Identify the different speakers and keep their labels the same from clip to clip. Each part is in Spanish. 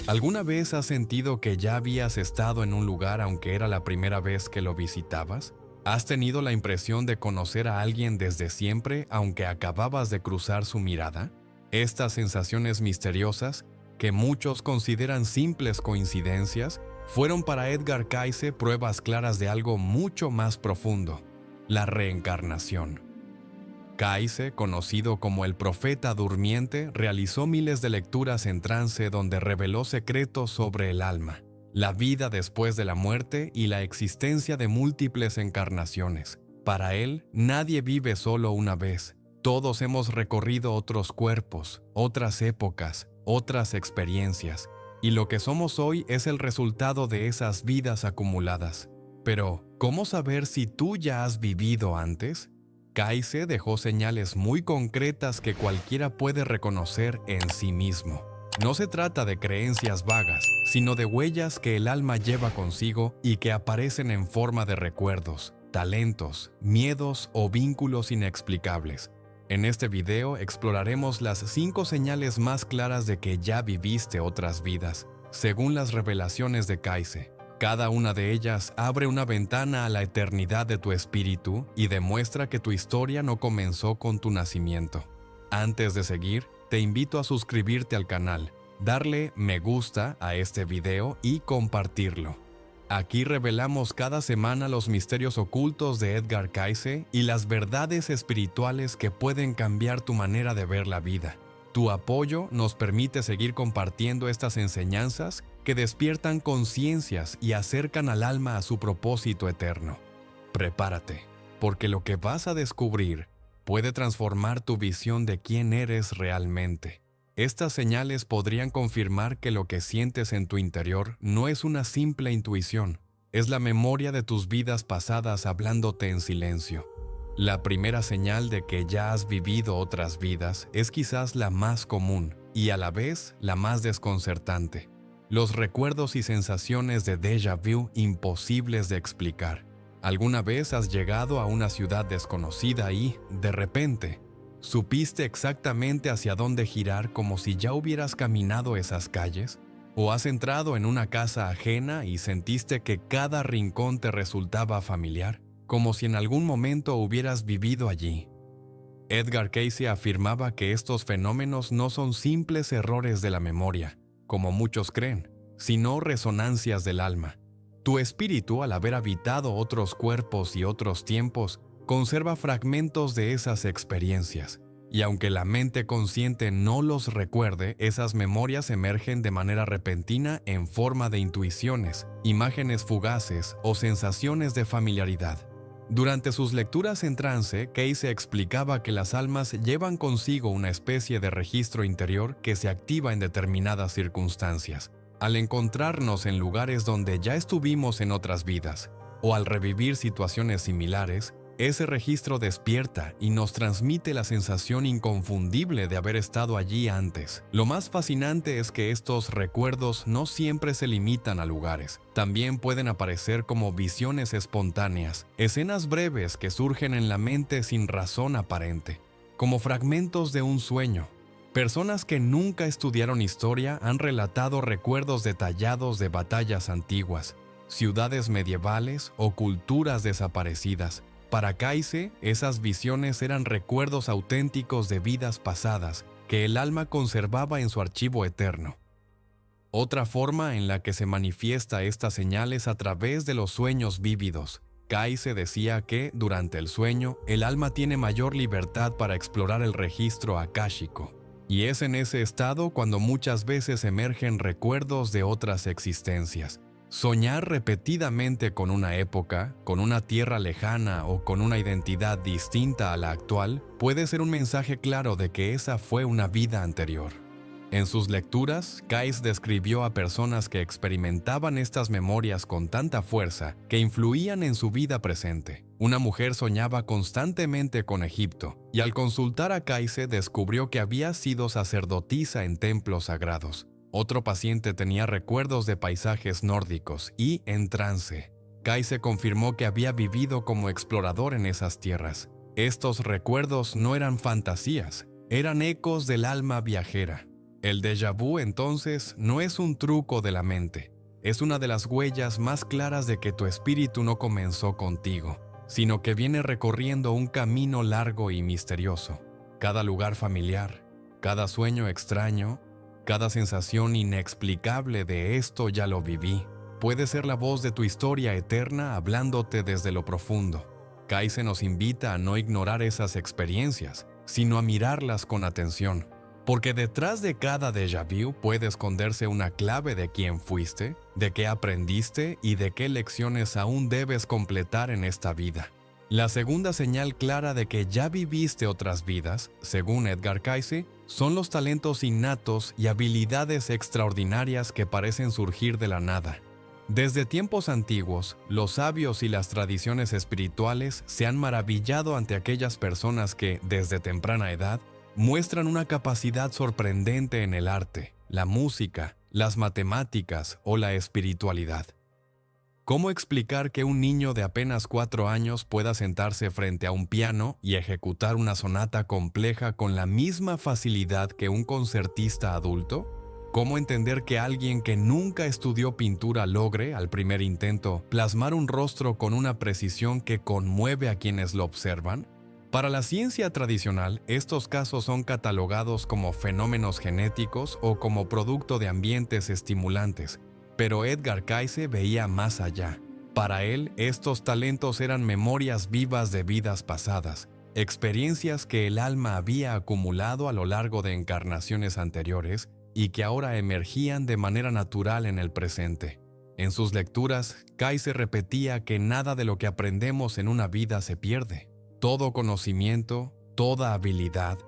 Speaker 1: ¿Alguna vez has sentido que ya habías estado en un lugar aunque era la primera vez que lo visitabas? ¿Has tenido la impresión de conocer a alguien desde siempre aunque acababas de cruzar su mirada? Estas sensaciones misteriosas, que muchos consideran simples coincidencias, fueron para Edgar Cayce pruebas claras de algo mucho más profundo: la reencarnación. Cayce, conocido como el profeta durmiente, realizó miles de lecturas en trance donde reveló secretos sobre el alma, la vida después de la muerte y la existencia de múltiples encarnaciones. Para él, nadie vive solo una vez. Todos hemos recorrido otros cuerpos, otras épocas, otras experiencias, y lo que somos hoy es el resultado de esas vidas acumuladas. Pero, ¿cómo saber si tú ya has vivido antes? Cayce dejó señales muy concretas que cualquiera puede reconocer en sí mismo. No se trata de creencias vagas, sino de huellas que el alma lleva consigo y que aparecen en forma de recuerdos, talentos, miedos o vínculos inexplicables. En este video exploraremos las 5 señales más claras de que ya viviste otras vidas, según las revelaciones de Cayce. Cada una de ellas abre una ventana a la eternidad de tu espíritu y demuestra que tu historia no comenzó con tu nacimiento. Antes de seguir, te invito a suscribirte al canal, darle me gusta a este video y compartirlo. Aquí revelamos cada semana los misterios ocultos de Edgar Cayce y las verdades espirituales que pueden cambiar tu manera de ver la vida. Tu apoyo nos permite seguir compartiendo estas enseñanzas que despiertan conciencias y acercan al alma a su propósito eterno. Prepárate, porque lo que vas a descubrir puede transformar tu visión de quién eres realmente. Estas señales podrían confirmar que lo que sientes en tu interior no es una simple intuición, es la memoria de tus vidas pasadas hablándote en silencio. La primera señal de que ya has vivido otras vidas es quizás la más común y a la vez la más desconcertante: los recuerdos y sensaciones de déjà vu imposibles de explicar. ¿Alguna vez has llegado a una ciudad desconocida y, de repente, supiste exactamente hacia dónde girar como si ya hubieras caminado esas calles? ¿O has entrado en una casa ajena y sentiste que cada rincón te resultaba familiar, como si en algún momento hubieras vivido allí? Edgar Cayce afirmaba que estos fenómenos no son simples errores de la memoria, como muchos creen, sino resonancias del alma. Tu espíritu, al haber habitado otros cuerpos y otros tiempos, conserva fragmentos de esas experiencias. Y aunque la mente consciente no los recuerde, esas memorias emergen de manera repentina en forma de intuiciones, imágenes fugaces o sensaciones de familiaridad. Durante sus lecturas en trance, Cayce explicaba que las almas llevan consigo una especie de registro interior que se activa en determinadas circunstancias. Al encontrarnos en lugares donde ya estuvimos en otras vidas, o al revivir situaciones similares, ese registro despierta y nos transmite la sensación inconfundible de haber estado allí antes. Lo más fascinante es que estos recuerdos no siempre se limitan a lugares. También pueden aparecer como visiones espontáneas, escenas breves que surgen en la mente sin razón aparente, como fragmentos de un sueño. Personas que nunca estudiaron historia han relatado recuerdos detallados de batallas antiguas, ciudades medievales o culturas desaparecidas. Para Cayce, esas visiones eran recuerdos auténticos de vidas pasadas que el alma conservaba en su archivo eterno. Otra forma en la que se manifiesta esta señal es a través de los sueños vívidos. Cayce decía que, durante el sueño, el alma tiene mayor libertad para explorar el registro akáshico. Y es en ese estado cuando muchas veces emergen recuerdos de otras existencias. Soñar repetidamente con una época, con una tierra lejana o con una identidad distinta a la actual puede ser un mensaje claro de que esa fue una vida anterior. En sus lecturas, Cayce describió a personas que experimentaban estas memorias con tanta fuerza que influían en su vida presente. Una mujer soñaba constantemente con Egipto, y al consultar a Cayce descubrió que había sido sacerdotisa en templos sagrados. Otro paciente tenía recuerdos de paisajes nórdicos y, en trance, Cayce confirmó que había vivido como explorador en esas tierras. Estos recuerdos no eran fantasías, eran ecos del alma viajera. El déjà vu, entonces, no es un truco de la mente. Es una de las huellas más claras de que tu espíritu no comenzó contigo, sino que viene recorriendo un camino largo y misterioso. Cada lugar familiar, cada sueño extraño, cada sensación inexplicable de esto ya lo viví. Puede ser la voz de tu historia eterna hablándote desde lo profundo. Kaizen nos invita a no ignorar esas experiencias, sino a mirarlas con atención. Porque detrás de cada déjà vu puede esconderse una clave de quién fuiste, de qué aprendiste y de qué lecciones aún debes completar en esta vida. La segunda señal clara de que ya viviste otras vidas, según Edgar Cayce, son los talentos innatos y habilidades extraordinarias que parecen surgir de la nada. Desde tiempos antiguos, los sabios y las tradiciones espirituales se han maravillado ante aquellas personas que, desde temprana edad, muestran una capacidad sorprendente en el arte, la música, las matemáticas o la espiritualidad. ¿Cómo explicar que un niño de apenas 4 años pueda sentarse frente a un piano y ejecutar una sonata compleja con la misma facilidad que un concertista adulto? ¿Cómo entender que alguien que nunca estudió pintura logre, al primer intento, plasmar un rostro con una precisión que conmueve a quienes lo observan? Para la ciencia tradicional, estos casos son catalogados como fenómenos genéticos o como producto de ambientes estimulantes, pero Edgar Cayce veía más allá. Para él, estos talentos eran memorias vivas de vidas pasadas, experiencias que el alma había acumulado a lo largo de encarnaciones anteriores y que ahora emergían de manera natural en el presente. En sus lecturas, Cayce repetía que nada de lo que aprendemos en una vida se pierde. Todo conocimiento, toda habilidad,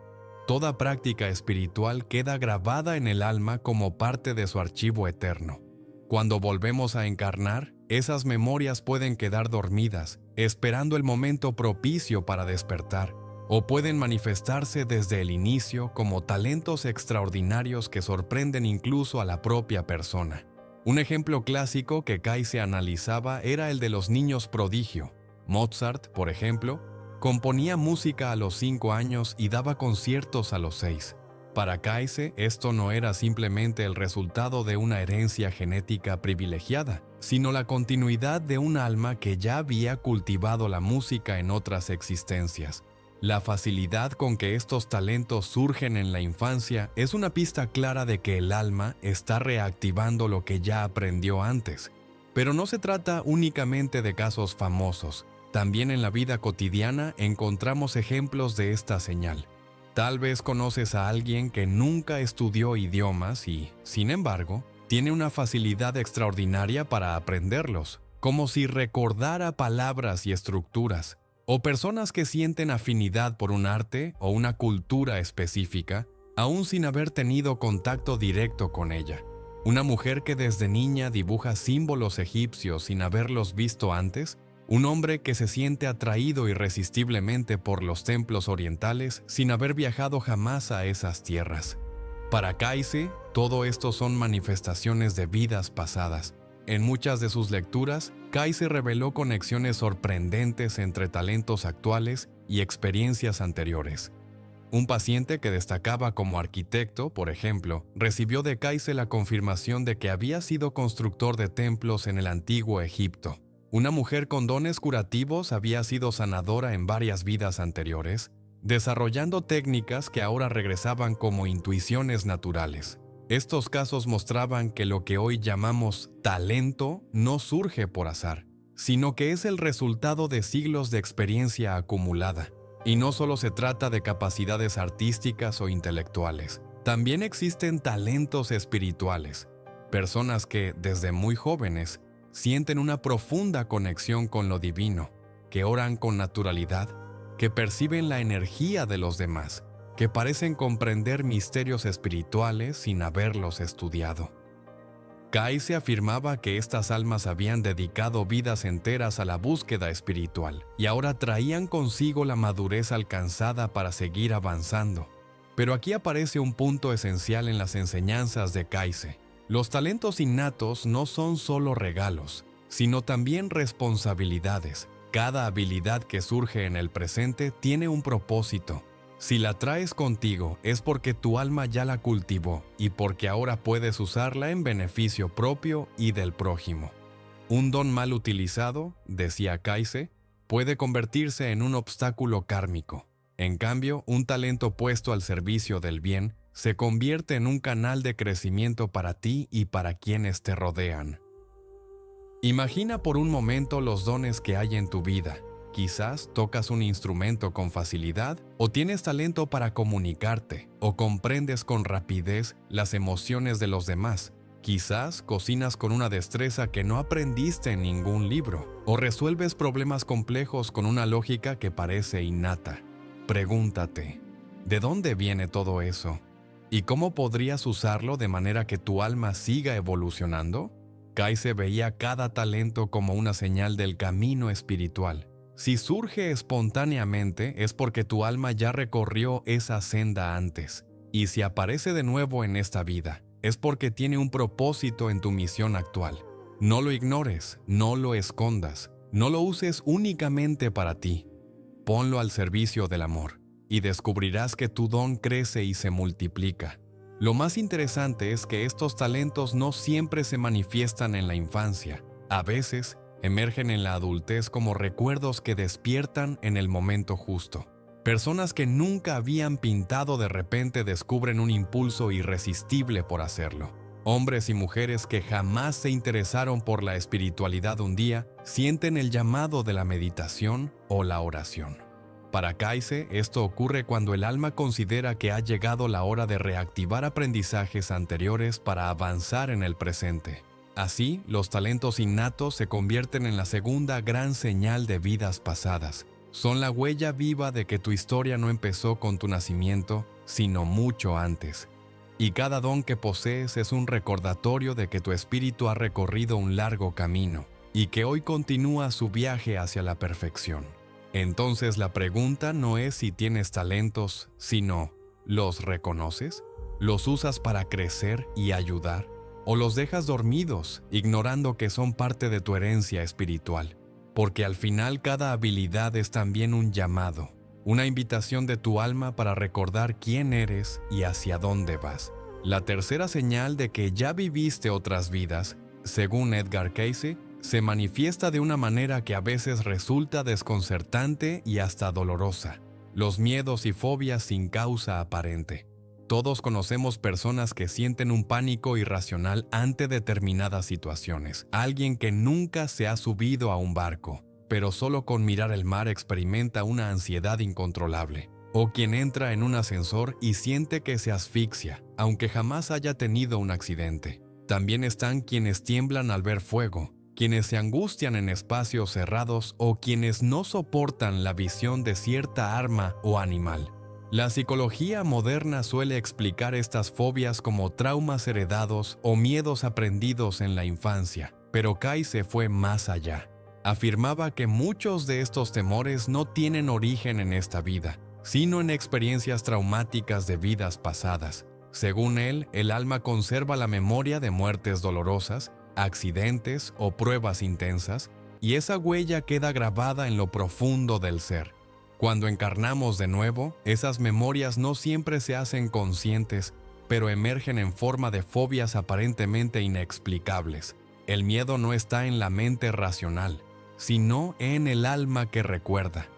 Speaker 1: toda práctica espiritual queda grabada en el alma como parte de su archivo eterno. Cuando volvemos a encarnar, esas memorias pueden quedar dormidas, esperando el momento propicio para despertar, o pueden manifestarse desde el inicio como talentos extraordinarios que sorprenden incluso a la propia persona. Un ejemplo clásico que Cayce analizaba era el de los niños prodigio. Mozart, por ejemplo, componía música a los 5 años y daba conciertos a los 6. Para Cayce, esto no era simplemente el resultado de una herencia genética privilegiada, sino la continuidad de un alma que ya había cultivado la música en otras existencias. La facilidad con que estos talentos surgen en la infancia es una pista clara de que el alma está reactivando lo que ya aprendió antes. Pero no se trata únicamente de casos famosos. También en la vida cotidiana encontramos ejemplos de esta señal. Tal vez conoces a alguien que nunca estudió idiomas y, sin embargo, tiene una facilidad extraordinaria para aprenderlos, como si recordara palabras y estructuras. O personas que sienten afinidad por un arte o una cultura específica, aún sin haber tenido contacto directo con ella. Una mujer que desde niña dibuja símbolos egipcios sin haberlos visto antes. Un hombre que se siente atraído irresistiblemente por los templos orientales sin haber viajado jamás a esas tierras. Para Cayce, todo esto son manifestaciones de vidas pasadas. En muchas de sus lecturas, Cayce reveló conexiones sorprendentes entre talentos actuales y experiencias anteriores. Un paciente que destacaba como arquitecto, por ejemplo, recibió de Cayce la confirmación de que había sido constructor de templos en el antiguo Egipto. Una mujer con dones curativos había sido sanadora en varias vidas anteriores, desarrollando técnicas que ahora regresaban como intuiciones naturales. Estos casos mostraban que lo que hoy llamamos talento no surge por azar, sino que es el resultado de siglos de experiencia acumulada. Y no solo se trata de capacidades artísticas o intelectuales, también existen talentos espirituales, personas que, desde muy jóvenes, sienten una profunda conexión con lo divino, que oran con naturalidad, que perciben la energía de los demás, que parecen comprender misterios espirituales sin haberlos estudiado. Cayce afirmaba que estas almas habían dedicado vidas enteras a la búsqueda espiritual y ahora traían consigo la madurez alcanzada para seguir avanzando. Pero aquí aparece un punto esencial en las enseñanzas de Cayce. Los talentos innatos no son solo regalos, sino también responsabilidades. Cada habilidad que surge en el presente tiene un propósito. Si la traes contigo es porque tu alma ya la cultivó y porque ahora puedes usarla en beneficio propio y del prójimo. Un don mal utilizado, decía Kaise, puede convertirse en un obstáculo kármico. En cambio, un talento puesto al servicio del bien se convierte en un canal de crecimiento para ti y para quienes te rodean. Imagina por un momento los dones que hay en tu vida. Quizás tocas un instrumento con facilidad, o tienes talento para comunicarte, o comprendes con rapidez las emociones de los demás. Quizás cocinas con una destreza que no aprendiste en ningún libro, o resuelves problemas complejos con una lógica que parece innata. Pregúntate, ¿de dónde viene todo eso? ¿Y cómo podrías usarlo de manera que tu alma siga evolucionando? Kaise veía cada talento como una señal del camino espiritual. Si surge espontáneamente es porque tu alma ya recorrió esa senda antes, y si aparece de nuevo en esta vida, es porque tiene un propósito en tu misión actual. No lo ignores, no lo escondas, no lo uses únicamente para ti. Ponlo al servicio del amor, y descubrirás que tu don crece y se multiplica. Lo más interesante es que estos talentos no siempre se manifiestan en la infancia. A veces, emergen en la adultez como recuerdos que despiertan en el momento justo. Personas que nunca habían pintado de repente descubren un impulso irresistible por hacerlo. Hombres y mujeres que jamás se interesaron por la espiritualidad un día sienten el llamado de la meditación o la oración. Para Kaise, esto ocurre cuando el alma considera que ha llegado la hora de reactivar aprendizajes anteriores para avanzar en el presente. Así, los talentos innatos se convierten en la segunda gran señal de vidas pasadas. Son la huella viva de que tu historia no empezó con tu nacimiento, sino mucho antes. Y cada don que posees es un recordatorio de que tu espíritu ha recorrido un largo camino y que hoy continúa su viaje hacia la perfección. Entonces la pregunta no es si tienes talentos, sino ¿los reconoces? ¿Los usas para crecer y ayudar? ¿O los dejas dormidos, ignorando que son parte de tu herencia espiritual? Porque al final cada habilidad es también un llamado, una invitación de tu alma para recordar quién eres y hacia dónde vas. La tercera señal de que ya viviste otras vidas, según Edgar Cayce, se manifiesta de una manera que a veces resulta desconcertante y hasta dolorosa. Los miedos y fobias sin causa aparente. Todos conocemos personas que sienten un pánico irracional ante determinadas situaciones. Alguien que nunca se ha subido a un barco, pero solo con mirar el mar experimenta una ansiedad incontrolable. O quien entra en un ascensor y siente que se asfixia, aunque jamás haya tenido un accidente. También están quienes tiemblan al ver fuego, quienes se angustian en espacios cerrados o quienes no soportan la visión de cierta arma o animal. La psicología moderna suele explicar estas fobias como traumas heredados o miedos aprendidos en la infancia, pero Kaise fue más allá. Afirmaba que muchos de estos temores no tienen origen en esta vida, sino en experiencias traumáticas de vidas pasadas. Según él, el alma conserva la memoria de muertes dolorosas, accidentes o pruebas intensas, y esa huella queda grabada en lo profundo del ser. Cuando encarnamos de nuevo, esas memorias no siempre se hacen conscientes, pero emergen en forma de fobias aparentemente inexplicables. El miedo no está en la mente racional, sino en el alma que recuerda.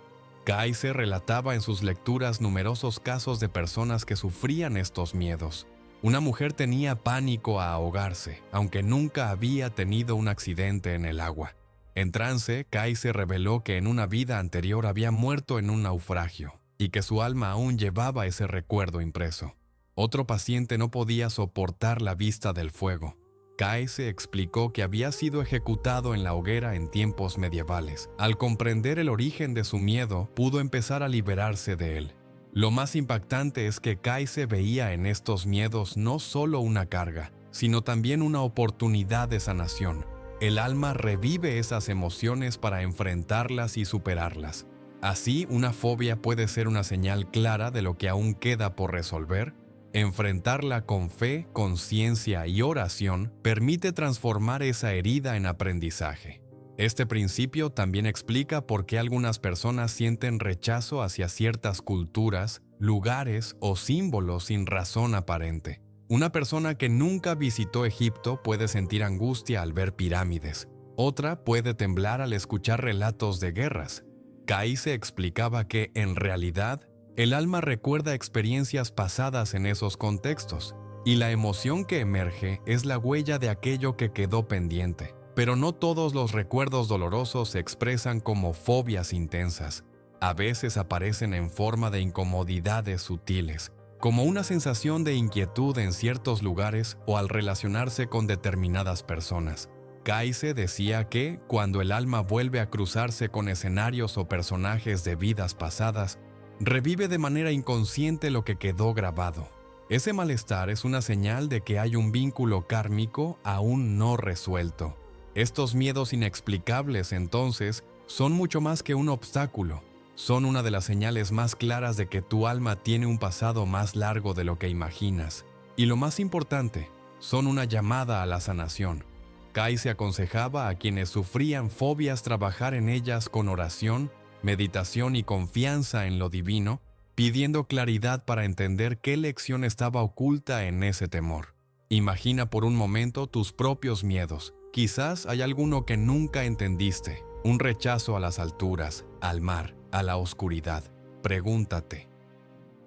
Speaker 1: Kaise relataba en sus lecturas numerosos casos de personas que sufrían estos miedos. Una mujer tenía pánico a ahogarse, aunque nunca había tenido un accidente en el agua. En trance, Kaise reveló que en una vida anterior había muerto en un naufragio y que su alma aún llevaba ese recuerdo impreso. Otro paciente no podía soportar la vista del fuego. Kaise explicó que había sido ejecutado en la hoguera en tiempos medievales. Al comprender el origen de su miedo, pudo empezar a liberarse de él. Lo más impactante es que Kaise veía en estos miedos no solo una carga, sino también una oportunidad de sanación. El alma revive esas emociones para enfrentarlas y superarlas. Así, una fobia puede ser una señal clara de lo que aún queda por resolver. Enfrentarla con fe, conciencia y oración permite transformar esa herida en aprendizaje. Este principio también explica por qué algunas personas sienten rechazo hacia ciertas culturas, lugares o símbolos sin razón aparente. Una persona que nunca visitó Egipto puede sentir angustia al ver pirámides. Otra puede temblar al escuchar relatos de guerras. Kai se explicaba que, en realidad, el alma recuerda experiencias pasadas en esos contextos, y la emoción que emerge es la huella de aquello que quedó pendiente. Pero no todos los recuerdos dolorosos se expresan como fobias intensas. A veces aparecen en forma de incomodidades sutiles, como una sensación de inquietud en ciertos lugares o al relacionarse con determinadas personas. Kai decía que, cuando el alma vuelve a cruzarse con escenarios o personajes de vidas pasadas, revive de manera inconsciente lo que quedó grabado. Ese malestar es una señal de que hay un vínculo kármico aún no resuelto. Estos miedos inexplicables, entonces, son mucho más que un obstáculo. Son una de las señales más claras de que tu alma tiene un pasado más largo de lo que imaginas. Y lo más importante, son una llamada a la sanación. Kai se aconsejaba a quienes sufrían fobias trabajar en ellas con oración, meditación y confianza en lo divino, pidiendo claridad para entender qué lección estaba oculta en ese temor. Imagina por un momento tus propios miedos. Quizás hay alguno que nunca entendiste, un rechazo a las alturas, al mar, a la oscuridad. Pregúntate,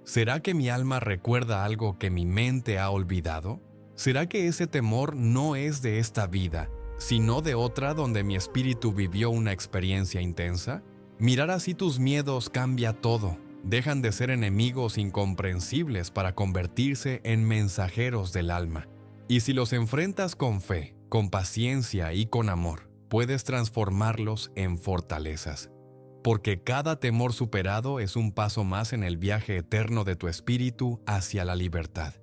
Speaker 1: ¿será que mi alma recuerda algo que mi mente ha olvidado? ¿Será que ese temor no es de esta vida, sino de otra donde mi espíritu vivió una experiencia intensa? Mirar así tus miedos cambia todo. Dejan de ser enemigos incomprensibles para convertirse en mensajeros del alma. Y si los enfrentas con fe, con paciencia y con amor, puedes transformarlos en fortalezas. Porque cada temor superado es un paso más en el viaje eterno de tu espíritu hacia la libertad.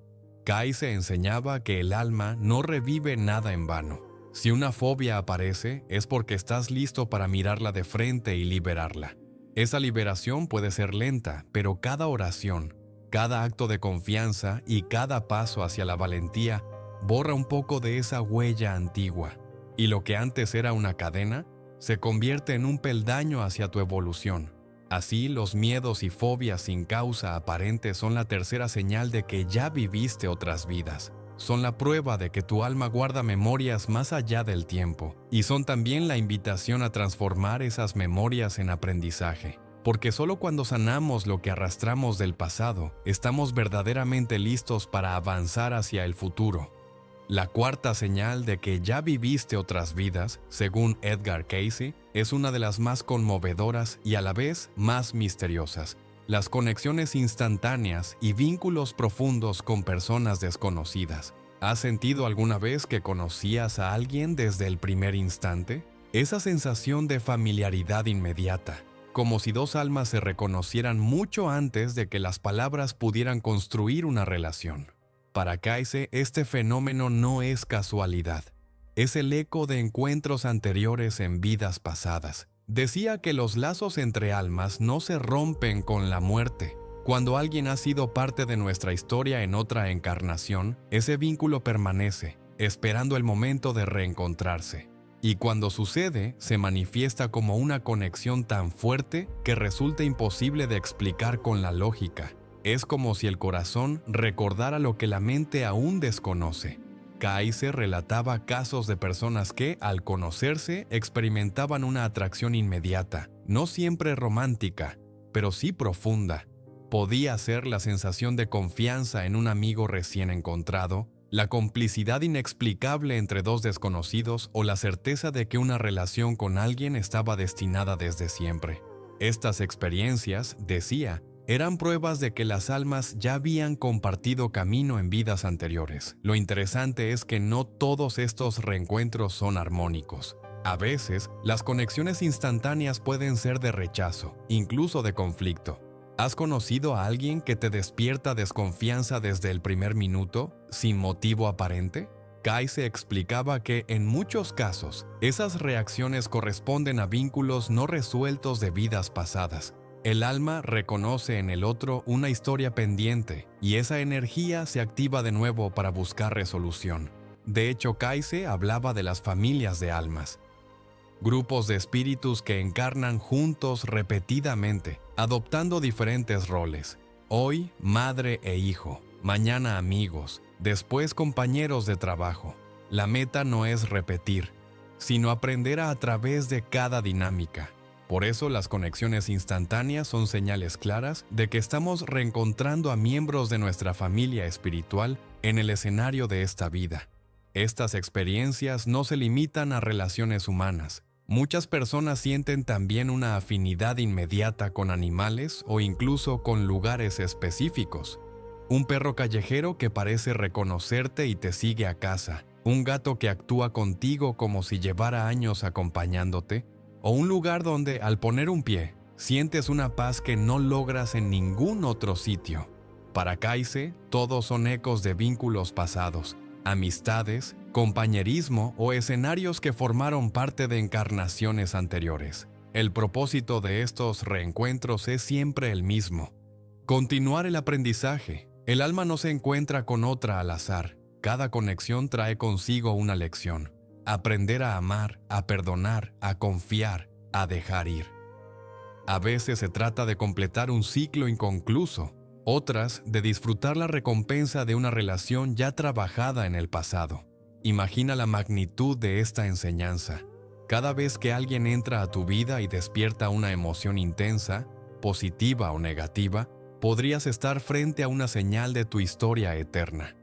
Speaker 1: Kai se enseñaba que el alma no revive nada en vano. Si una fobia aparece, es porque estás listo para mirarla de frente y liberarla. Esa liberación puede ser lenta, pero cada oración, cada acto de confianza y cada paso hacia la valentía borra un poco de esa huella antigua. Y lo que antes era una cadena, se convierte en un peldaño hacia tu evolución. Así, los miedos y fobias sin causa aparente son la tercera señal de que ya viviste otras vidas. Son la prueba de que tu alma guarda memorias más allá del tiempo, y son también la invitación a transformar esas memorias en aprendizaje. Porque solo cuando sanamos lo que arrastramos del pasado, estamos verdaderamente listos para avanzar hacia el futuro. La cuarta señal de que ya viviste otras vidas, según Edgar Cayce, es una de las más conmovedoras y a la vez más misteriosas. Las conexiones instantáneas y vínculos profundos con personas desconocidas. ¿Has sentido alguna vez que conocías a alguien desde el primer instante? Esa sensación de familiaridad inmediata, como si dos almas se reconocieran mucho antes de que las palabras pudieran construir una relación. Para Cayce, este fenómeno no es casualidad. Es el eco de encuentros anteriores en vidas pasadas. Decía que los lazos entre almas no se rompen con la muerte. Cuando alguien ha sido parte de nuestra historia en otra encarnación, ese vínculo permanece, esperando el momento de reencontrarse. Y cuando sucede, se manifiesta como una conexión tan fuerte que resulta imposible de explicar con la lógica. Es como si el corazón recordara lo que la mente aún desconoce. Cayce relataba casos de personas que, al conocerse, experimentaban una atracción inmediata, no siempre romántica, pero sí profunda. Podía ser la sensación de confianza en un amigo recién encontrado, la complicidad inexplicable entre dos desconocidos o la certeza de que una relación con alguien estaba destinada desde siempre. Estas experiencias, decía, eran pruebas de que las almas ya habían compartido camino en vidas anteriores. Lo interesante es que no todos estos reencuentros son armónicos. A veces, las conexiones instantáneas pueden ser de rechazo, incluso de conflicto. ¿Has conocido a alguien que te despierta desconfianza desde el primer minuto, sin motivo aparente? Cayce explicaba que, en muchos casos, esas reacciones corresponden a vínculos no resueltos de vidas pasadas. El alma reconoce en el otro una historia pendiente y esa energía se activa de nuevo para buscar resolución. De hecho, Cayce hablaba de las familias de almas, grupos de espíritus que encarnan juntos repetidamente, adoptando diferentes roles. Hoy, madre e hijo, mañana amigos, después compañeros de trabajo. La meta no es repetir, sino aprender a través de cada dinámica. Por eso las conexiones instantáneas son señales claras de que estamos reencontrando a miembros de nuestra familia espiritual en el escenario de esta vida. Estas experiencias no se limitan a relaciones humanas. Muchas personas sienten también una afinidad inmediata con animales o incluso con lugares específicos. Un perro callejero que parece reconocerte y te sigue a casa, un gato que actúa contigo como si llevara años acompañándote, o un lugar donde, al poner un pie, sientes una paz que no logras en ningún otro sitio. Para Kaise, todos son ecos de vínculos pasados, amistades, compañerismo o escenarios que formaron parte de encarnaciones anteriores. El propósito de estos reencuentros es siempre el mismo: continuar el aprendizaje. El alma no se encuentra con otra al azar. Cada conexión trae consigo una lección. Aprender a amar, a perdonar, a confiar, a dejar ir. A veces se trata de completar un ciclo inconcluso, otras de disfrutar la recompensa de una relación ya trabajada en el pasado. Imagina la magnitud de esta enseñanza. Cada vez que alguien entra a tu vida y despierta una emoción intensa, positiva o negativa, podrías estar frente a una señal de tu historia eterna.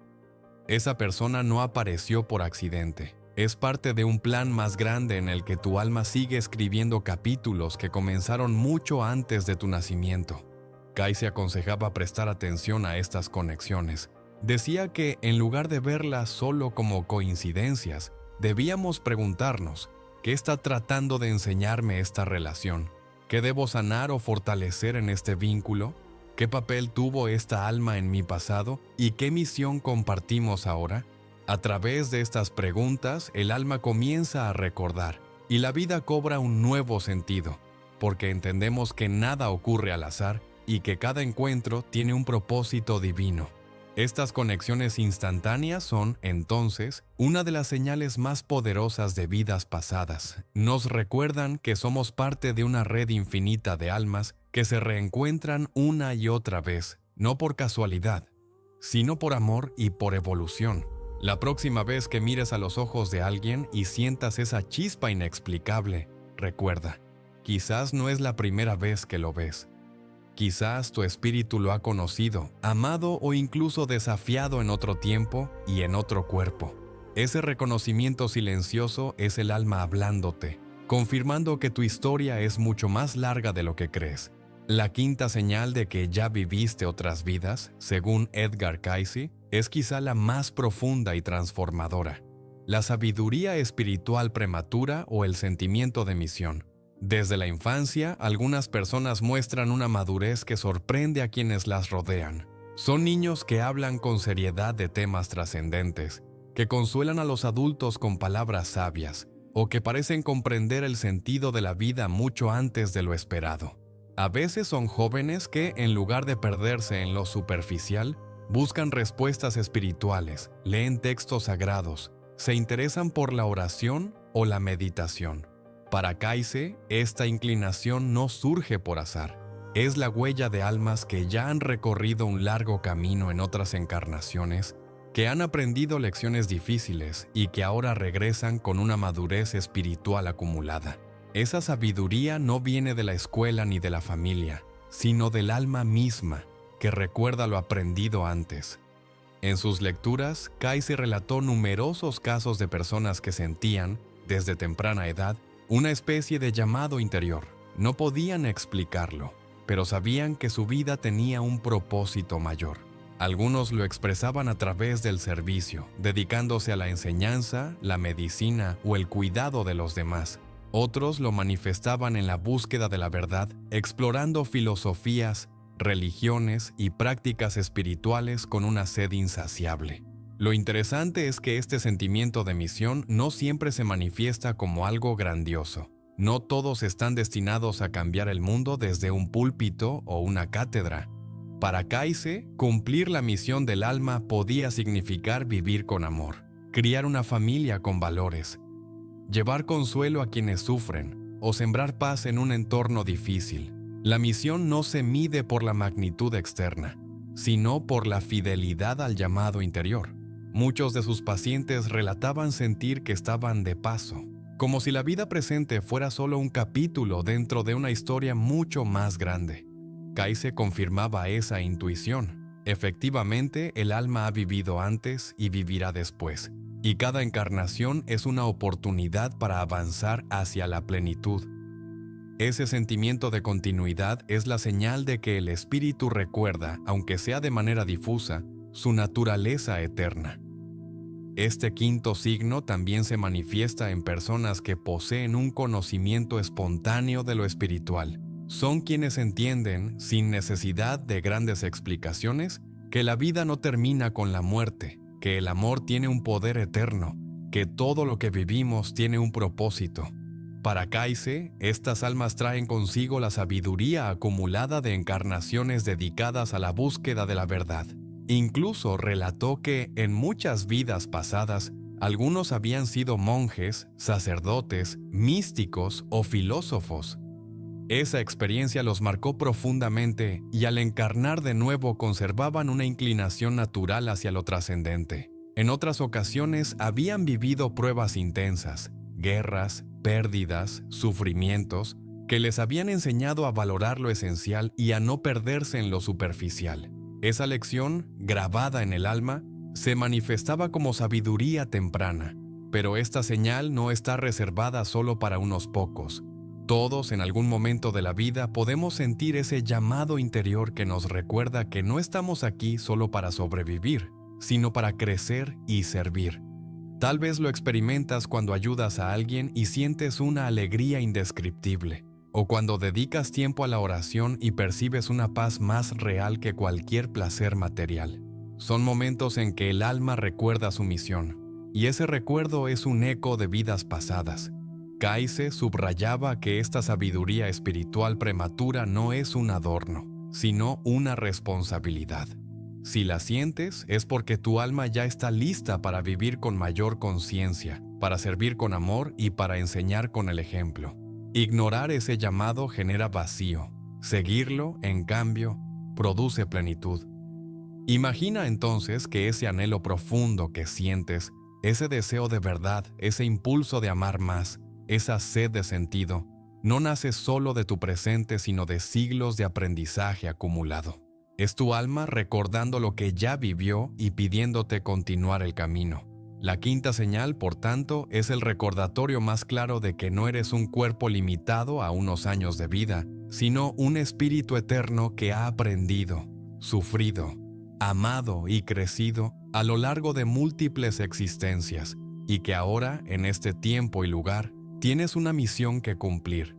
Speaker 1: Esa persona no apareció por accidente. Es parte de un plan más grande en el que tu alma sigue escribiendo capítulos que comenzaron mucho antes de tu nacimiento. Kaise aconsejaba prestar atención a estas conexiones. Decía que, en lugar de verlas solo como coincidencias, debíamos preguntarnos: ¿qué está tratando de enseñarme esta relación? ¿Qué debo sanar o fortalecer en este vínculo? ¿Qué papel tuvo esta alma en mi pasado y qué misión compartimos ahora? A través de estas preguntas, el alma comienza a recordar y la vida cobra un nuevo sentido, porque entendemos que nada ocurre al azar y que cada encuentro tiene un propósito divino. Estas conexiones instantáneas son, entonces, una de las señales más poderosas de vidas pasadas. Nos recuerdan que somos parte de una red infinita de almas que se reencuentran una y otra vez, no por casualidad, sino por amor y por evolución. La próxima vez que mires a los ojos de alguien y sientas esa chispa inexplicable, recuerda, quizás no es la primera vez que lo ves. Quizás tu espíritu lo ha conocido, amado o incluso desafiado en otro tiempo y en otro cuerpo. Ese reconocimiento silencioso es el alma hablándote, confirmando que tu historia es mucho más larga de lo que crees. La quinta señal de que ya viviste otras vidas, según Edgar Cayce, es quizá la más profunda y transformadora: la sabiduría espiritual prematura o el sentimiento de misión. Desde la infancia, algunas personas muestran una madurez que sorprende a quienes las rodean. Son niños que hablan con seriedad de temas trascendentes, que consuelan a los adultos con palabras sabias, o que parecen comprender el sentido de la vida mucho antes de lo esperado. A veces son jóvenes que, en lugar de perderse en lo superficial, buscan respuestas espirituales, leen textos sagrados, se interesan por la oración o la meditación. Para Cayce, esta inclinación no surge por azar. Es la huella de almas que ya han recorrido un largo camino en otras encarnaciones, que han aprendido lecciones difíciles y que ahora regresan con una madurez espiritual acumulada. Esa sabiduría no viene de la escuela ni de la familia, sino del alma misma, que recuerda lo aprendido antes. En sus lecturas, Cayce relató numerosos casos de personas que sentían, desde temprana edad, una especie de llamado interior. No podían explicarlo, pero sabían que su vida tenía un propósito mayor. Algunos lo expresaban a través del servicio, dedicándose a la enseñanza, la medicina o el cuidado de los demás. Otros lo manifestaban en la búsqueda de la verdad, explorando filosofías, religiones y prácticas espirituales con una sed insaciable. Lo interesante es que este sentimiento de misión no siempre se manifiesta como algo grandioso. No todos están destinados a cambiar el mundo desde un púlpito o una cátedra. Para Cayce, cumplir la misión del alma podía significar vivir con amor, criar una familia con valores, llevar consuelo a quienes sufren o sembrar paz en un entorno difícil. La misión no se mide por la magnitud externa, sino por la fidelidad al llamado interior. Muchos de sus pacientes relataban sentir que estaban de paso, como si la vida presente fuera solo un capítulo dentro de una historia mucho más grande. Kayse confirmaba esa intuición. Efectivamente, el alma ha vivido antes y vivirá después, y cada encarnación es una oportunidad para avanzar hacia la plenitud. Ese sentimiento de continuidad es la señal de que el espíritu recuerda, aunque sea de manera difusa, su naturaleza eterna. Este quinto signo también se manifiesta en personas que poseen un conocimiento espontáneo de lo espiritual. Son quienes entienden, sin necesidad de grandes explicaciones, que la vida no termina con la muerte, que el amor tiene un poder eterno, que todo lo que vivimos tiene un propósito. Para Kayse, estas almas traen consigo la sabiduría acumulada de encarnaciones dedicadas a la búsqueda de la verdad. Incluso relató que, en muchas vidas pasadas, algunos habían sido monjes, sacerdotes, místicos o filósofos. Esa experiencia los marcó profundamente y al encarnar de nuevo conservaban una inclinación natural hacia lo trascendente. En otras ocasiones habían vivido pruebas intensas, guerras, pérdidas, sufrimientos, que les habían enseñado a valorar lo esencial y a no perderse en lo superficial. Esa lección, grabada en el alma, se manifestaba como sabiduría temprana, pero esta señal no está reservada solo para unos pocos. Todos en algún momento de la vida podemos sentir ese llamado interior que nos recuerda que no estamos aquí solo para sobrevivir, sino para crecer y servir. Tal vez lo experimentas cuando ayudas a alguien y sientes una alegría indescriptible, o cuando dedicas tiempo a la oración y percibes una paz más real que cualquier placer material. Son momentos en que el alma recuerda su misión, y ese recuerdo es un eco de vidas pasadas. Kayse subrayaba que esta sabiduría espiritual prematura no es un adorno, sino una responsabilidad. Si la sientes, es porque tu alma ya está lista para vivir con mayor conciencia, para servir con amor y para enseñar con el ejemplo. Ignorar ese llamado genera vacío. Seguirlo, en cambio, produce plenitud. Imagina entonces que ese anhelo profundo que sientes, ese deseo de verdad, ese impulso de amar más, esa sed de sentido, no nace solo de tu presente, sino de siglos de aprendizaje acumulado. Es tu alma recordando lo que ya vivió y pidiéndote continuar el camino. La quinta señal, por tanto, es el recordatorio más claro de que no eres un cuerpo limitado a unos años de vida, sino un espíritu eterno que ha aprendido, sufrido, amado y crecido a lo largo de múltiples existencias, y que ahora, en este tiempo y lugar, tienes una misión que cumplir.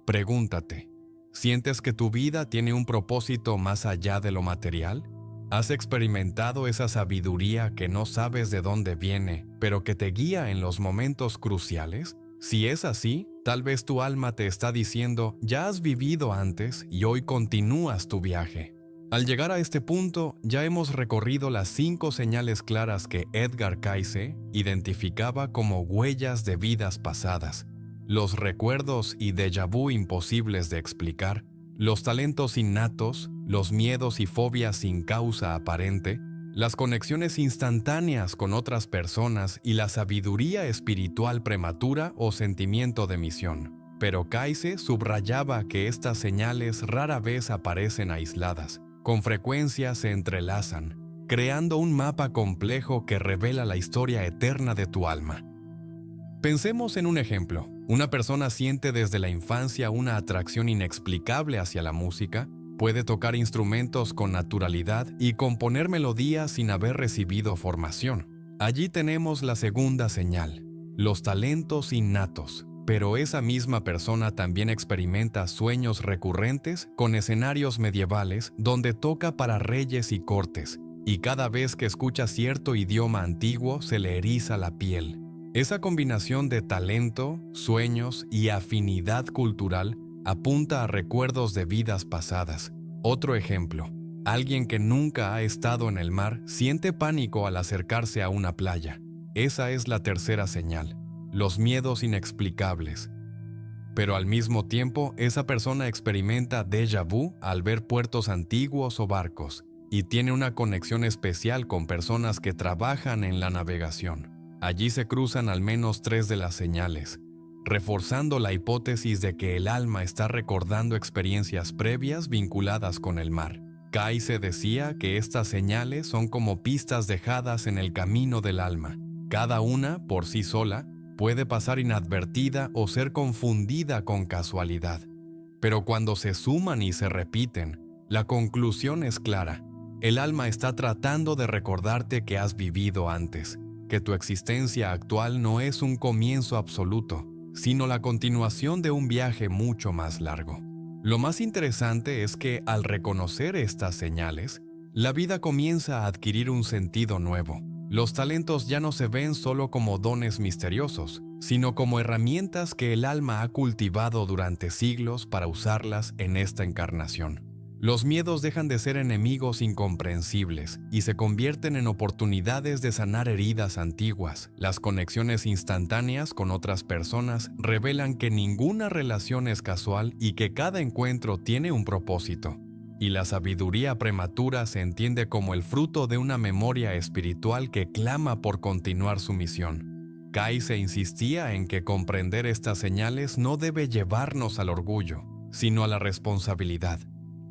Speaker 1: Pregúntate, ¿sientes que tu vida tiene un propósito más allá de lo material? ¿Has experimentado esa sabiduría que no sabes de dónde viene, pero que te guía en los momentos cruciales? Si es así, tal vez tu alma te está diciendo, ya has vivido antes y hoy continúas tu viaje. Al llegar a este punto, ya hemos recorrido las 5 señales claras que Edgar Cayce identificaba como huellas de vidas pasadas, los recuerdos y déjà vu imposibles de explicar, los talentos innatos, los miedos y fobias sin causa aparente, las conexiones instantáneas con otras personas y la sabiduría espiritual prematura o sentimiento de misión. Pero Cayce subrayaba que estas señales rara vez aparecen aisladas. Con frecuencia se entrelazan, creando un mapa complejo que revela la historia eterna de tu alma. Pensemos en un ejemplo. Una persona siente desde la infancia una atracción inexplicable hacia la música, puede tocar instrumentos con naturalidad y componer melodías sin haber recibido formación. Allí tenemos la segunda señal, los talentos innatos. Pero esa misma persona también experimenta sueños recurrentes con escenarios medievales donde toca para reyes y cortes, y cada vez que escucha cierto idioma antiguo se le eriza la piel. Esa combinación de talento, sueños y afinidad cultural apunta a recuerdos de vidas pasadas. Otro ejemplo, alguien que nunca ha estado en el mar siente pánico al acercarse a una playa. Esa es la tercera señal. Los miedos inexplicables. Pero al mismo tiempo, esa persona experimenta déjà vu al ver puertos antiguos o barcos, y tiene una conexión especial con personas que trabajan en la navegación. Allí se cruzan al menos 3 de las señales, reforzando la hipótesis de que el alma está recordando experiencias previas vinculadas con el mar. Kayse decía que estas señales son como pistas dejadas en el camino del alma. Cada una, por sí sola, puede pasar inadvertida o ser confundida con casualidad. Pero cuando se suman y se repiten, la conclusión es clara. El alma está tratando de recordarte que has vivido antes, que tu existencia actual no es un comienzo absoluto, sino la continuación de un viaje mucho más largo. Lo más interesante es que al reconocer estas señales, la vida comienza a adquirir un sentido nuevo. Los talentos ya no se ven solo como dones misteriosos, sino como herramientas que el alma ha cultivado durante siglos para usarlas en esta encarnación. Los miedos dejan de ser enemigos incomprensibles y se convierten en oportunidades de sanar heridas antiguas. Las conexiones instantáneas con otras personas revelan que ninguna relación es casual y que cada encuentro tiene un propósito. Y la sabiduría prematura se entiende como el fruto de una memoria espiritual que clama por continuar su misión. Kayse insistía en que comprender estas señales no debe llevarnos al orgullo, sino a la responsabilidad.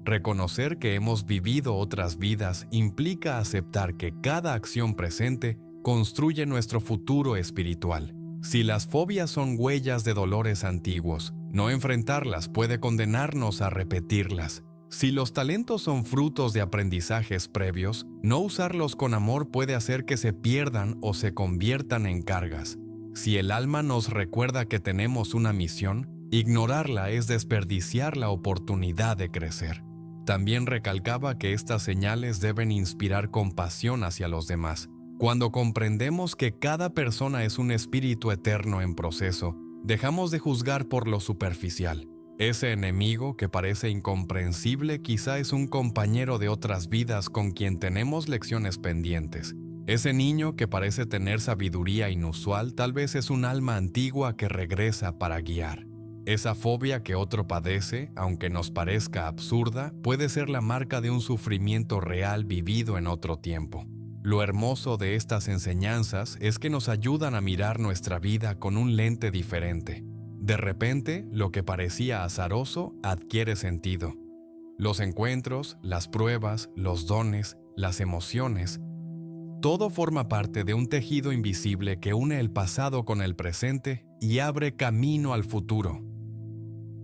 Speaker 1: Reconocer que hemos vivido otras vidas implica aceptar que cada acción presente construye nuestro futuro espiritual. Si las fobias son huellas de dolores antiguos, no enfrentarlas puede condenarnos a repetirlas. Si los talentos son frutos de aprendizajes previos, no usarlos con amor puede hacer que se pierdan o se conviertan en cargas. Si el alma nos recuerda que tenemos una misión, ignorarla es desperdiciar la oportunidad de crecer. También recalcaba que estas señales deben inspirar compasión hacia los demás. Cuando comprendemos que cada persona es un espíritu eterno en proceso, dejamos de juzgar por lo superficial. Ese enemigo que parece incomprensible quizá es un compañero de otras vidas con quien tenemos lecciones pendientes. Ese niño que parece tener sabiduría inusual tal vez es un alma antigua que regresa para guiar. Esa fobia que otro padece, aunque nos parezca absurda, puede ser la marca de un sufrimiento real vivido en otro tiempo. Lo hermoso de estas enseñanzas es que nos ayudan a mirar nuestra vida con un lente diferente. De repente, lo que parecía azaroso adquiere sentido. Los encuentros, las pruebas, los dones, las emociones, todo forma parte de un tejido invisible que une el pasado con el presente y abre camino al futuro.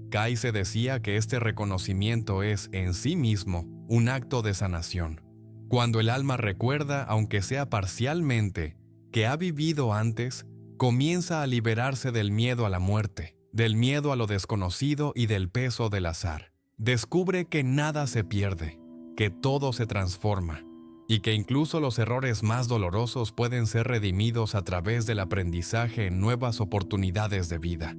Speaker 1: Kayse decía que este reconocimiento es, en sí mismo, un acto de sanación. Cuando el alma recuerda, aunque sea parcialmente, que ha vivido antes, comienza a liberarse del miedo a la muerte, del miedo a lo desconocido y del peso del azar. Descubre que nada se pierde, que todo se transforma, y que incluso los errores más dolorosos pueden ser redimidos a través del aprendizaje en nuevas oportunidades de vida.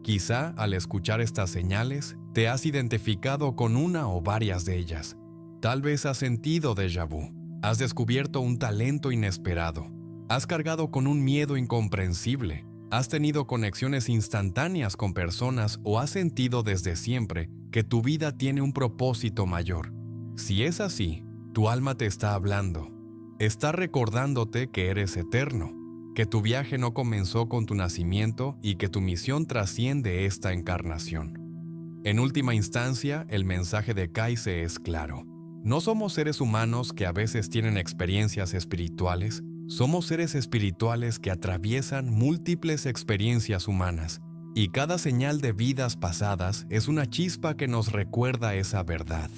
Speaker 1: Quizá, al escuchar estas señales, te has identificado con una o varias de ellas. Tal vez has sentido déjà vu, has descubierto un talento inesperado, has cargado con un miedo incomprensible, has tenido conexiones instantáneas con personas o has sentido desde siempre que tu vida tiene un propósito mayor. Si es así, tu alma te está hablando, está recordándote que eres eterno, que tu viaje no comenzó con tu nacimiento y que tu misión trasciende esta encarnación. En última instancia, el mensaje de Kayse es claro. No somos seres humanos que a veces tienen experiencias espirituales, somos seres espirituales que atraviesan múltiples experiencias humanas, y cada señal de vidas pasadas es una chispa que nos recuerda esa verdad.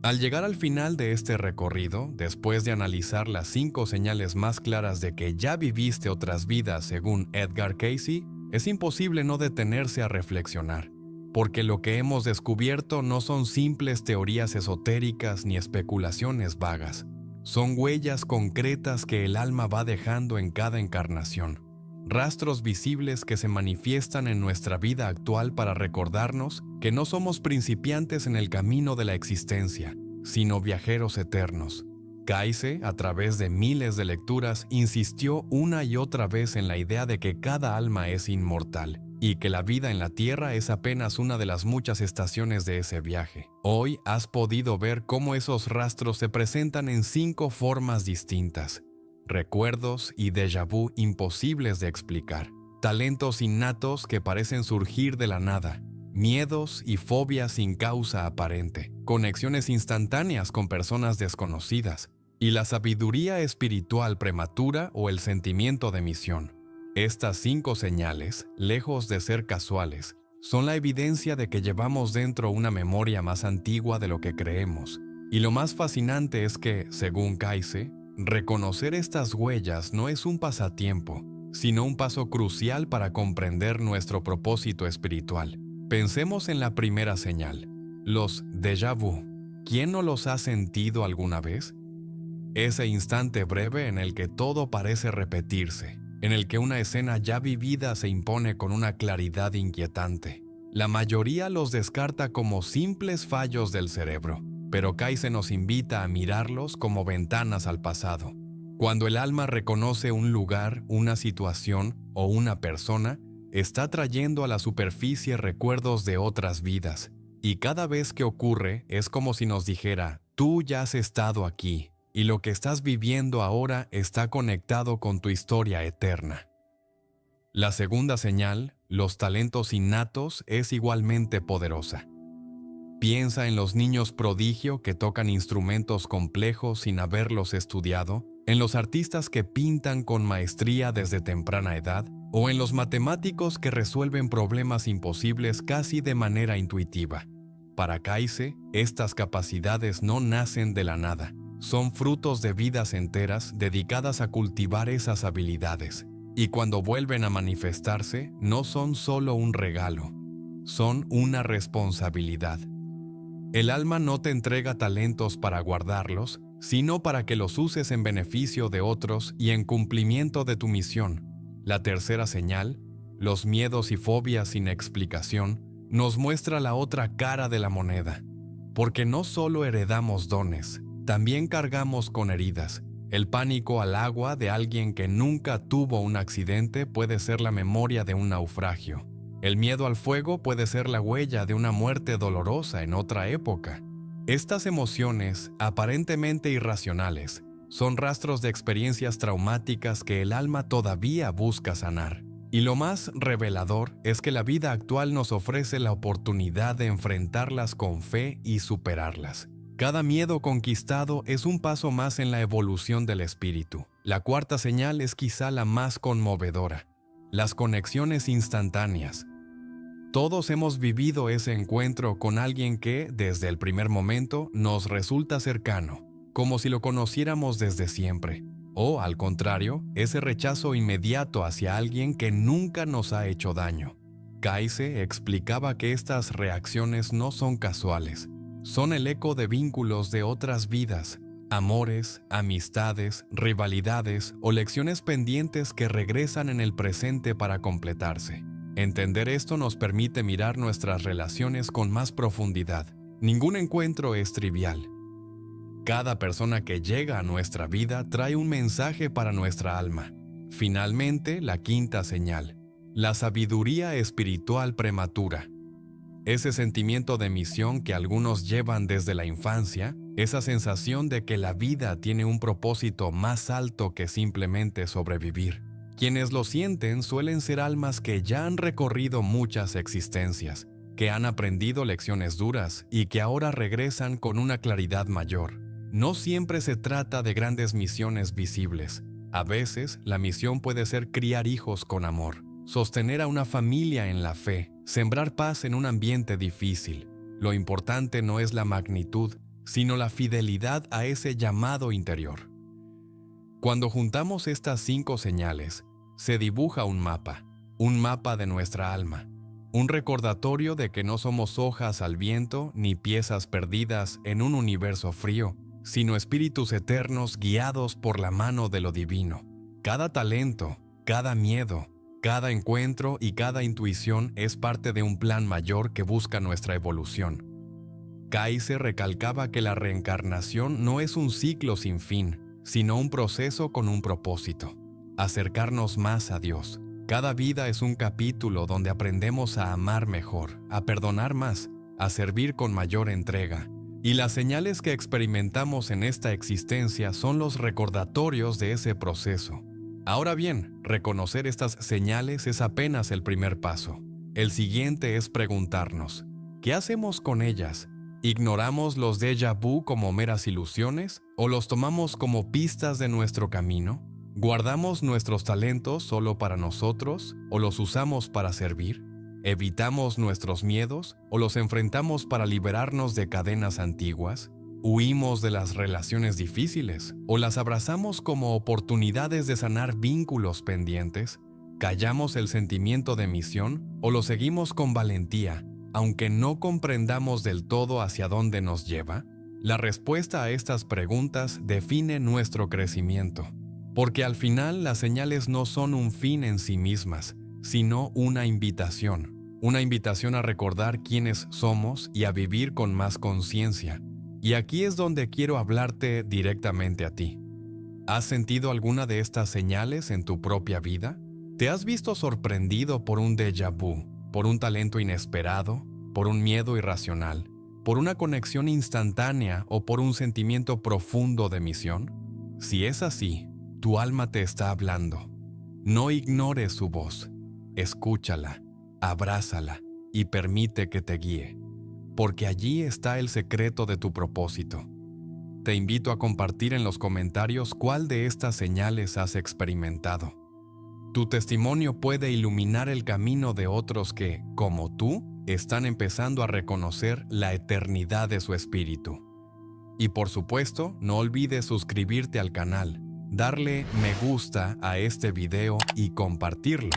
Speaker 1: Al llegar al final de este recorrido, después de analizar las 5 señales más claras de que ya viviste otras vidas según Edgar Cayce, es imposible no detenerse a reflexionar, porque lo que hemos descubierto no son simples teorías esotéricas ni especulaciones vagas, son huellas concretas que el alma va dejando en cada encarnación, rastros visibles que se manifiestan en nuestra vida actual para recordarnos que no somos principiantes en el camino de la existencia, sino viajeros eternos. Kayse, a través de miles de lecturas, insistió una y otra vez en la idea de que cada alma es inmortal y que la vida en la Tierra es apenas una de las muchas estaciones de ese viaje. Hoy has podido ver cómo esos rastros se presentan en 5 formas distintas: recuerdos y déjà vu imposibles de explicar, talentos innatos que parecen surgir de la nada, miedos y fobias sin causa aparente, conexiones instantáneas con personas desconocidas, y la sabiduría espiritual prematura o el sentimiento de misión. Estas 5 señales, lejos de ser casuales, son la evidencia de que llevamos dentro una memoria más antigua de lo que creemos. Y lo más fascinante es que, según Kayse, reconocer estas huellas no es un pasatiempo, sino un paso crucial para comprender nuestro propósito espiritual. Pensemos en la primera señal, los déjà vu. ¿Quién no los ha sentido alguna vez? Ese instante breve en el que todo parece repetirse, en el que una escena ya vivida se impone con una claridad inquietante. La mayoría los descarta como simples fallos del cerebro, pero Kayse nos invita a mirarlos como ventanas al pasado. Cuando el alma reconoce un lugar, una situación o una persona, está trayendo a la superficie recuerdos de otras vidas, y cada vez que ocurre es como si nos dijera: tú ya has estado aquí, y lo que estás viviendo ahora está conectado con tu historia eterna. La segunda señal, los talentos innatos, es igualmente poderosa. Piensa en los niños prodigio que tocan instrumentos complejos sin haberlos estudiado, en los artistas que pintan con maestría desde temprana edad, o en los matemáticos que resuelven problemas imposibles casi de manera intuitiva. Para Kayse, estas capacidades no nacen de la nada. Son frutos de vidas enteras dedicadas a cultivar esas habilidades. Y cuando vuelven a manifestarse, no son solo un regalo, son una responsabilidad. El alma no te entrega talentos para guardarlos, sino para que los uses en beneficio de otros y en cumplimiento de tu misión. La tercera señal, los miedos y fobias sin explicación, nos muestra la otra cara de la moneda. Porque no solo heredamos dones, también cargamos con heridas. El pánico al agua de alguien que nunca tuvo un accidente puede ser la memoria de un naufragio. El miedo al fuego puede ser la huella de una muerte dolorosa en otra época. Estas emociones, aparentemente irracionales, son rastros de experiencias traumáticas que el alma todavía busca sanar. Y lo más revelador es que la vida actual nos ofrece la oportunidad de enfrentarlas con fe y superarlas. Cada miedo conquistado es un paso más en la evolución del espíritu. La cuarta señal es quizá la más conmovedora: las conexiones instantáneas. Todos hemos vivido ese encuentro con alguien que, desde el primer momento, nos resulta cercano, como si lo conociéramos desde siempre. O, al contrario, ese rechazo inmediato hacia alguien que nunca nos ha hecho daño. Kayse explicaba que estas reacciones no son casuales. Son el eco de vínculos de otras vidas, amores, amistades, rivalidades o lecciones pendientes que regresan en el presente para completarse. Entender esto nos permite mirar nuestras relaciones con más profundidad. Ningún encuentro es trivial. Cada persona que llega a nuestra vida trae un mensaje para nuestra alma. Finalmente, la quinta señal: la sabiduría espiritual prematura. Ese sentimiento de misión que algunos llevan desde la infancia, esa sensación de que la vida tiene un propósito más alto que simplemente sobrevivir. Quienes lo sienten suelen ser almas que ya han recorrido muchas existencias, que han aprendido lecciones duras y que ahora regresan con una claridad mayor. No siempre se trata de grandes misiones visibles. A veces, la misión puede ser criar hijos con amor, sostener a una familia en la fe, sembrar paz en un ambiente difícil. Lo importante no es la magnitud, sino la fidelidad a ese llamado interior. Cuando juntamos estas 5 señales, se dibuja un mapa de nuestra alma, un recordatorio de que no somos hojas al viento ni piezas perdidas en un universo frío, sino espíritus eternos guiados por la mano de lo divino. Cada talento, cada miedo, cada encuentro y cada intuición es parte de un plan mayor que busca nuestra evolución. Kayse recalcaba que la reencarnación no es un ciclo sin fin, sino un proceso con un propósito: acercarnos más a Dios. Cada vida es un capítulo donde aprendemos a amar mejor, a perdonar más, a servir con mayor entrega. Y las señales que experimentamos en esta existencia son los recordatorios de ese proceso. Ahora bien, reconocer estas señales es apenas el primer paso. El siguiente es preguntarnos, ¿qué hacemos con ellas? ¿Ignoramos los déjà vu como meras ilusiones o los tomamos como pistas de nuestro camino? ¿Guardamos nuestros talentos solo para nosotros o los usamos para servir? ¿Evitamos nuestros miedos o los enfrentamos para liberarnos de cadenas antiguas? ¿Huimos de las relaciones difíciles o las abrazamos como oportunidades de sanar vínculos pendientes? ¿Callamos el sentimiento de misión o lo seguimos con valentía, aunque no comprendamos del todo hacia dónde nos lleva? La respuesta a estas preguntas define nuestro crecimiento, porque al final las señales no son un fin en sí mismas, sino una invitación a recordar quiénes somos y a vivir con más conciencia. Y aquí es donde quiero hablarte directamente a ti. ¿Has sentido alguna de estas señales en tu propia vida? ¿Te has visto sorprendido por un déjà vu, por un talento inesperado, por un miedo irracional, por una conexión instantánea o por un sentimiento profundo de misión? Si es así, tu alma te está hablando. No ignores su voz. Escúchala, abrázala y permite que te guíe, porque allí está el secreto de tu propósito. Te invito a compartir en los comentarios cuál de estas señales has experimentado. Tu testimonio puede iluminar el camino de otros que, como tú, están empezando a reconocer la eternidad de su espíritu. Y por supuesto, no olvides suscribirte al canal, darle me gusta a este video y compartirlo.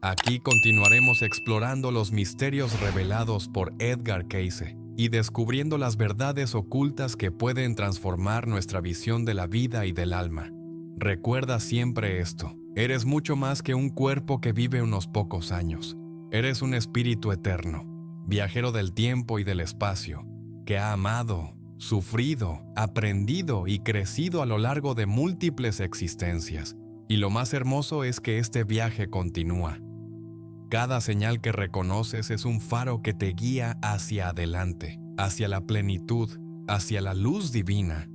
Speaker 1: Aquí continuaremos explorando los misterios revelados por Edgar Cayce y descubriendo las verdades ocultas que pueden transformar nuestra visión de la vida y del alma. Recuerda siempre esto: eres mucho más que un cuerpo que vive unos pocos años. Eres un espíritu eterno, viajero del tiempo y del espacio, que ha amado, sufrido, aprendido y crecido a lo largo de múltiples existencias. Y lo más hermoso es que este viaje continúa. Cada señal que reconoces es un faro que te guía hacia adelante, hacia la plenitud, hacia la luz divina.